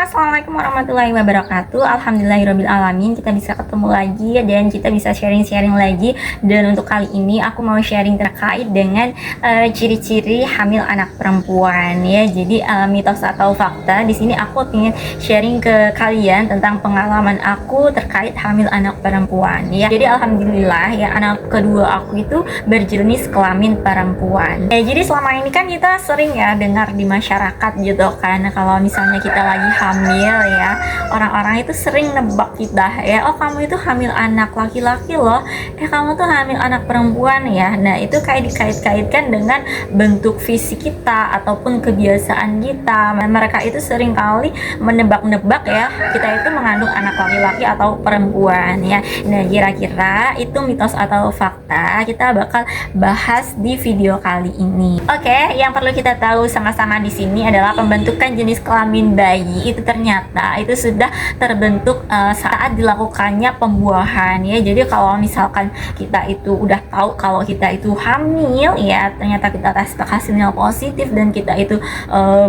Assalamualaikum warahmatullahi wabarakatuh. Alhamdulillahirrabbilalamin, kita bisa ketemu lagi dan kita bisa sharing-sharing lagi. Dan untuk kali ini aku mau sharing terkait dengan ciri-ciri hamil anak perempuan ya. Jadi mitos atau fakta. Di sini aku ingin sharing ke kalian tentang pengalaman aku terkait hamil anak perempuan ya. Jadi alhamdulillah ya, anak kedua aku itu berjenis kelamin perempuan. Ya, jadi selama ini kan kita sering ya dengar di masyarakat gitu kan, kalau misalnya kita lagi hamil ya, orang-orang itu sering nebak kita ya, oh kamu itu hamil anak laki-laki loh, kamu tuh hamil anak perempuan ya. Nah itu kayak dikait-kaitkan dengan bentuk fisik kita ataupun kebiasaan kita. Mereka itu sering kali menebak-nebak ya, kita itu mengandung anak laki-laki atau perempuan ya. Nah kira-kira itu mitos atau fakta, kita bakal bahas di video kali ini. Oke, yang perlu kita tahu sama-sama di sini adalah pembentukan jenis kelamin bayi itu ternyata itu sudah terbentuk saat dilakukannya pembuahan ya. Jadi kalau misalkan kita itu udah tahu kalau kita itu hamil ya, ternyata kita tes hasilnya positif dan kita itu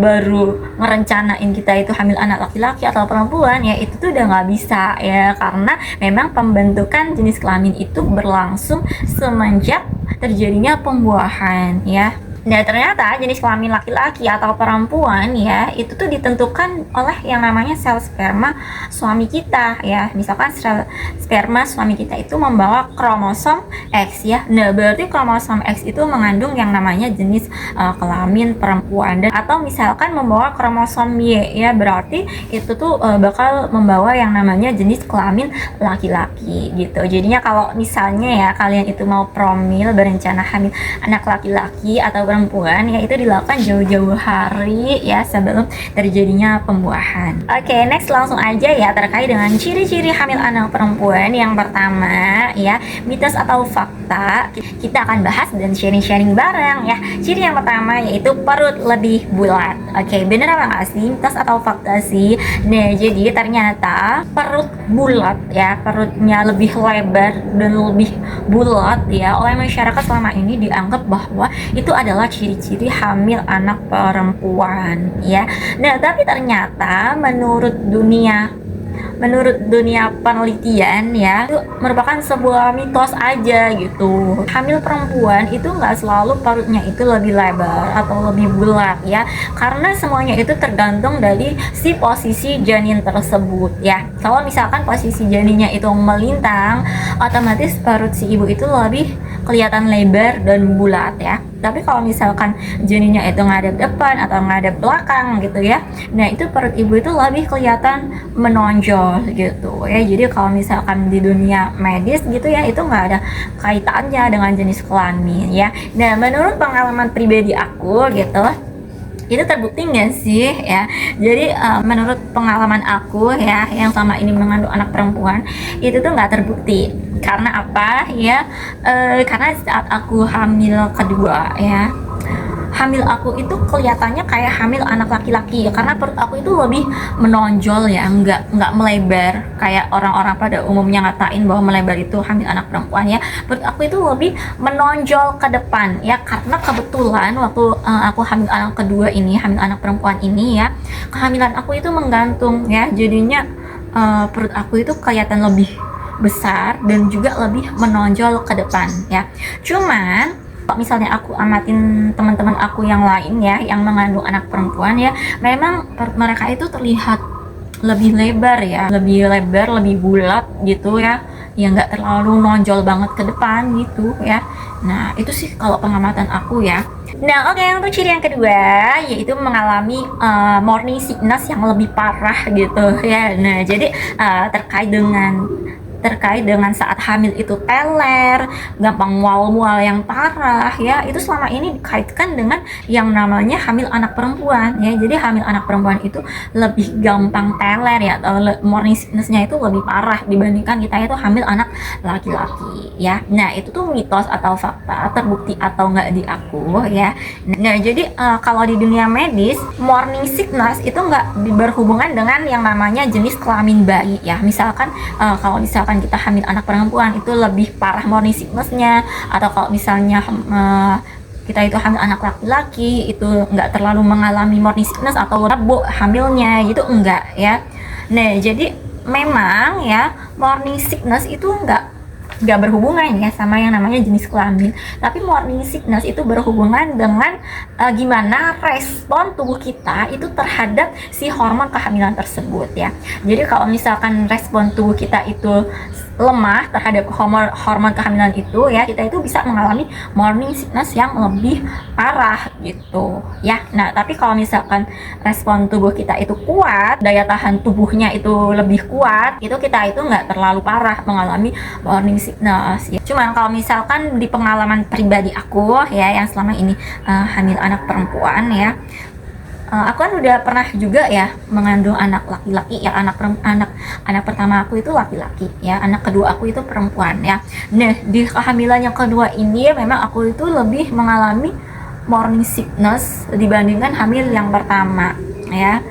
baru ngerencanain kita itu hamil anak laki-laki atau perempuan ya, itu tuh udah nggak bisa ya, karena memang pembentukan jenis kelamin itu berlangsung semenjak terjadinya pembuahan ya. Nah ternyata jenis kelamin laki-laki atau perempuan ya, itu tuh ditentukan oleh yang namanya sel sperma suami kita ya. Misalkan sel sperma suami kita itu membawa kromosom X ya. Nah berarti kromosom X itu mengandung yang namanya jenis kelamin perempuan. Dan atau misalkan membawa kromosom Y ya, berarti itu tuh bakal membawa yang namanya jenis kelamin laki-laki gitu. Jadinya kalau misalnya ya kalian itu mau promil, berencana hamil anak laki-laki atau perempuan ya, itu dilakukan jauh-jauh hari ya sebelum terjadinya pembuahan. Oke, next langsung aja ya terkait dengan ciri-ciri hamil anak perempuan. Yang pertama ya, mitos atau fakta, kita akan bahas dan sharing-sharing bareng ya. Ciri yang pertama yaitu perut lebih bulat. Oke, bener apa nggak sih, mitos atau fakta sih? Nah jadi ternyata perut bulat ya, perutnya lebih lebar dan lebih bulat ya, oleh masyarakat selama ini dianggap bahwa itu adalah ciri-ciri hamil anak perempuan ya. Nah tapi ternyata menurut dunia penelitian ya, itu merupakan sebuah mitos aja gitu. Hamil perempuan itu nggak selalu perutnya itu lebih lebar atau lebih bulat ya, karena semuanya itu tergantung dari si posisi janin tersebut ya. Kalau misalkan posisi janinnya itu melintang, otomatis perut si ibu itu lebih kelihatan lebar dan bulat ya. Tapi kalau misalkan janinnya itu ngadep depan atau ngadep belakang gitu ya, nah itu perut ibu itu lebih kelihatan menonjol gitu ya. Jadi kalau misalkan di dunia medis gitu ya, itu nggak ada kaitannya dengan jenis kelamin ya. Nah menurut pengalaman pribadi aku gitu, itu terbukti nggak sih ya. Jadi menurut pengalaman aku ya, yang selama ini mengandung anak perempuan, itu tuh nggak terbukti. Karena apa ya, karena saat aku hamil kedua ya, hamil aku itu kelihatannya kayak hamil anak laki-laki ya, karena perut aku itu lebih menonjol ya, nggak melebar kayak orang-orang pada umumnya ngatain bahwa melebar itu hamil anak perempuan ya. Perut aku itu lebih menonjol ke depan ya, karena kebetulan waktu aku hamil anak kedua ini, hamil anak perempuan ini ya, kehamilan aku itu menggantung ya, jadinya perut aku itu kelihatan lebih besar dan juga lebih menonjol ke depan ya. Cuman kalau misalnya aku amatin teman-teman aku yang lain ya, yang mengandung anak perempuan ya, memang mereka itu terlihat lebih lebar ya, lebih lebar, lebih bulat gitu ya, nggak terlalu nonjol banget ke depan gitu ya. Nah itu sih kalau pengamatan aku ya. Nah oke, untuk ciri yang kedua yaitu mengalami morning sickness yang lebih parah gitu ya. Nah jadi terkait dengan saat hamil itu teler, gampang mual-mual yang parah ya, itu selama ini dikaitkan dengan yang namanya hamil anak perempuan ya. Jadi hamil anak perempuan itu lebih gampang teler ya, atau morning sickness-nya itu lebih parah dibandingkan kita itu hamil anak laki-laki ya. Nah itu tuh mitos atau fakta, terbukti atau nggak di aku ya. Nah jadi kalau di dunia medis, morning sickness itu nggak berhubungan dengan yang namanya jenis kelamin bayi ya. Misalkan kalau misalkan kita hamil anak perempuan itu lebih parah morning sickness-nya, atau kalau misalnya kita itu hamil anak laki-laki itu nggak terlalu mengalami morning sickness atau rebo hamilnya gitu, enggak ya. Nah jadi memang ya morning sickness itu nggak berhubungan ya sama yang namanya jenis kelamin, tapi morning sickness itu berhubungan dengan gimana respon tubuh kita itu terhadap si hormon kehamilan tersebut ya. Jadi kalau misalkan respon tubuh kita itu lemah terhadap hormon kehamilan itu ya, kita itu bisa mengalami morning sickness yang lebih parah gitu ya. Nah tapi kalau misalkan respon tubuh kita itu kuat, daya tahan tubuhnya itu lebih kuat, itu kita itu nggak terlalu parah mengalami morning sickness ya. Cuman kalau misalkan di pengalaman pribadi aku ya yang selama ini hamil anak perempuan ya, aku kan udah pernah juga ya mengandung anak laki-laki ya, anak pertama aku itu laki-laki ya, anak kedua aku itu perempuan ya. Nah di kehamilan yang kedua ini memang aku itu lebih mengalami morning sickness dibandingkan hamil yang pertama ya.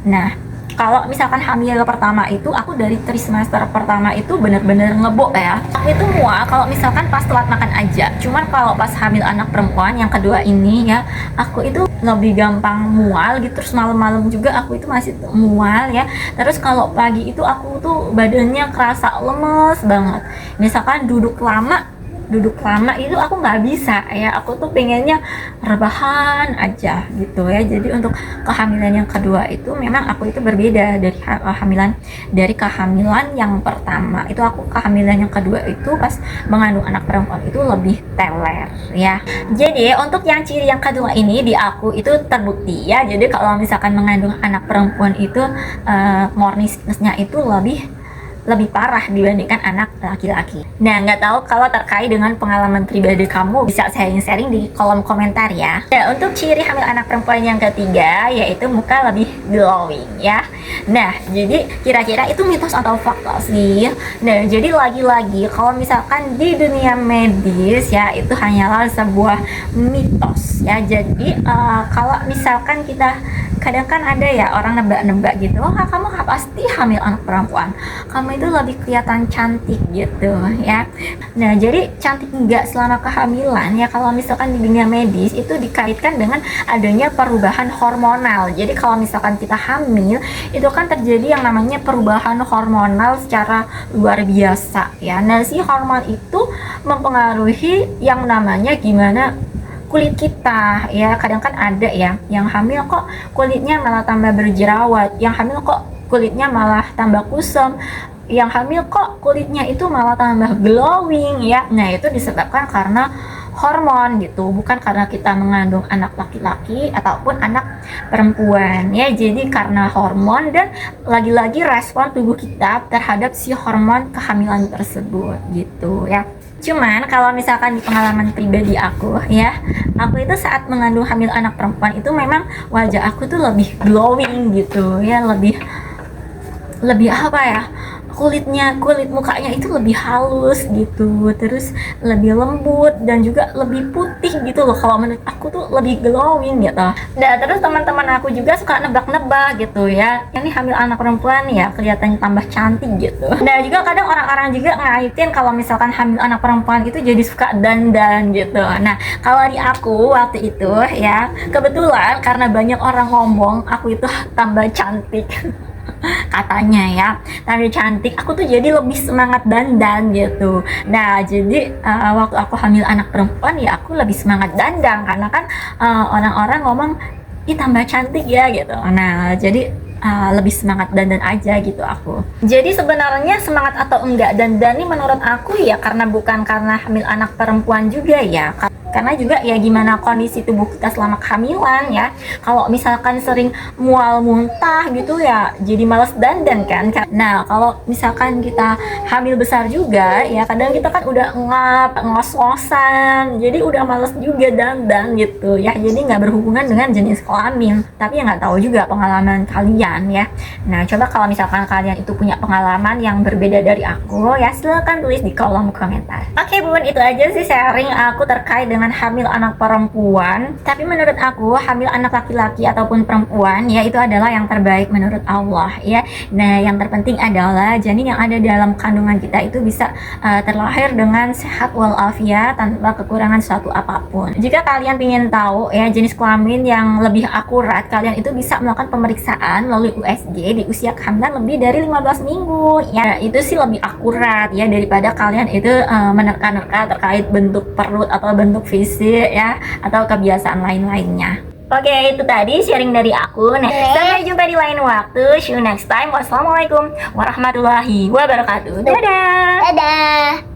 Nah kalau misalkan hamil pertama itu aku dari trimester pertama itu bener-bener ngebok ya, aku itu mual kalau misalkan pas telat makan aja. Cuman kalau pas hamil anak perempuan yang kedua ini ya, aku itu lebih gampang mual gitu, terus malam-malam juga aku itu masih mual ya. Terus kalau pagi itu aku tuh badannya kerasa lemes banget, misalkan duduk lama itu aku nggak bisa ya, aku tuh pengennya rebahan aja gitu ya. Jadi untuk kehamilan yang kedua itu memang aku itu berbeda dari kehamilan yang pertama. Itu aku kehamilan yang kedua itu pas mengandung anak perempuan itu lebih teler ya. Jadi untuk yang ciri yang kedua ini di aku itu terbukti ya. Jadi kalau misalkan mengandung anak perempuan itu morning sickness-nya itu lebih parah dibandingkan anak laki-laki. Nah, nggak tahu kalau terkait dengan pengalaman pribadi kamu, bisa sharing-sharing di kolom komentar ya. Nah, untuk ciri hamil anak perempuan yang ketiga, yaitu muka lebih glowing ya. Nah, jadi kira-kira itu mitos atau fakta sih? Nah, jadi lagi-lagi kalau misalkan di dunia medis ya, itu hanyalah sebuah mitos ya. Jadi kalau misalkan kita kadang kan ada ya orang nebak-nebak gitu, oh kamu pasti hamil anak perempuan, kamu itu lebih kelihatan cantik gitu ya. Nah jadi cantik enggak selama kehamilan ya, kalau misalkan di dunia medis itu dikaitkan dengan adanya perubahan hormonal. Jadi kalau misalkan kita hamil itu kan terjadi yang namanya perubahan hormonal secara luar biasa ya. Nah si hormon itu mempengaruhi yang namanya gimana kulit kita ya. Kadang kan ada ya yang hamil kok kulitnya malah tambah berjerawat, yang hamil kok kulitnya malah tambah kusam, yang hamil kok kulitnya itu malah tambah glowing ya. Nah itu disebabkan karena hormon gitu, bukan karena kita mengandung anak laki-laki ataupun anak perempuan ya. Jadi karena hormon dan lagi-lagi respon tubuh kita terhadap si hormon kehamilan tersebut gitu ya. Cuman kalau misalkan di pengalaman pribadi aku ya, aku itu saat mengandung hamil anak perempuan itu memang wajah aku tuh lebih glowing gitu ya, lebih apa ya, kulit mukanya itu lebih halus gitu, terus lebih lembut dan juga lebih putih gitu loh. Kalau menurut aku tuh lebih glowing gitu. Nah terus teman-teman aku juga suka nebak-nebak gitu ya, ini hamil anak perempuan ya kelihatan tambah cantik gitu. Nah juga kadang orang-orang juga ngaitin kalau misalkan hamil anak perempuan itu jadi suka dandan gitu. Nah kalau di aku waktu itu ya, kebetulan karena banyak orang ngomong aku itu tambah cantik katanya ya, tapi cantik, aku tuh jadi lebih semangat dandan gitu. Nah jadi waktu aku hamil anak perempuan ya aku lebih semangat dandan karena kan orang-orang ngomong ih tambah cantik ya gitu. Nah jadi lebih semangat dandan aja gitu aku. Jadi sebenarnya semangat atau enggak dandan ini menurut aku ya bukan karena hamil anak perempuan juga ya, karena juga ya gimana kondisi tubuh kita selama kehamilan ya. Kalau misalkan sering mual muntah gitu ya jadi males dandan kan. Nah kalau misalkan kita hamil besar juga ya, kadang kita kan udah ngos-ngosan, jadi udah males juga dandan gitu ya. Jadi nggak berhubungan dengan jenis kelamin, tapi ya nggak tahu juga pengalaman kalian ya. Nah coba kalau misalkan kalian itu punya pengalaman yang berbeda dari aku ya, silahkan tulis di kolom komentar. Oke bun, itu aja sih sharing aku terkait dengan dengan hamil anak perempuan, tapi menurut aku hamil anak laki-laki ataupun perempuan ya itu adalah yang terbaik menurut Allah ya. Nah, yang terpenting adalah janin yang ada dalam kandungan kita itu bisa terlahir dengan sehat walafiat tanpa kekurangan suatu apapun. Jika kalian ingin tahu ya jenis kelamin yang lebih akurat, kalian itu bisa melakukan pemeriksaan melalui USG di usia kehamilan lebih dari 15 minggu. Ya, itu sih lebih akurat ya daripada kalian itu menerka-nerka terkait bentuk perut atau bentuk fisik ya atau kebiasaan lain-lainnya. Oke, itu tadi sharing dari aku. Nah, sampai jumpa di lain waktu. See you next time. Wassalamualaikum warahmatullahi wabarakatuh. Dadah. Dadah.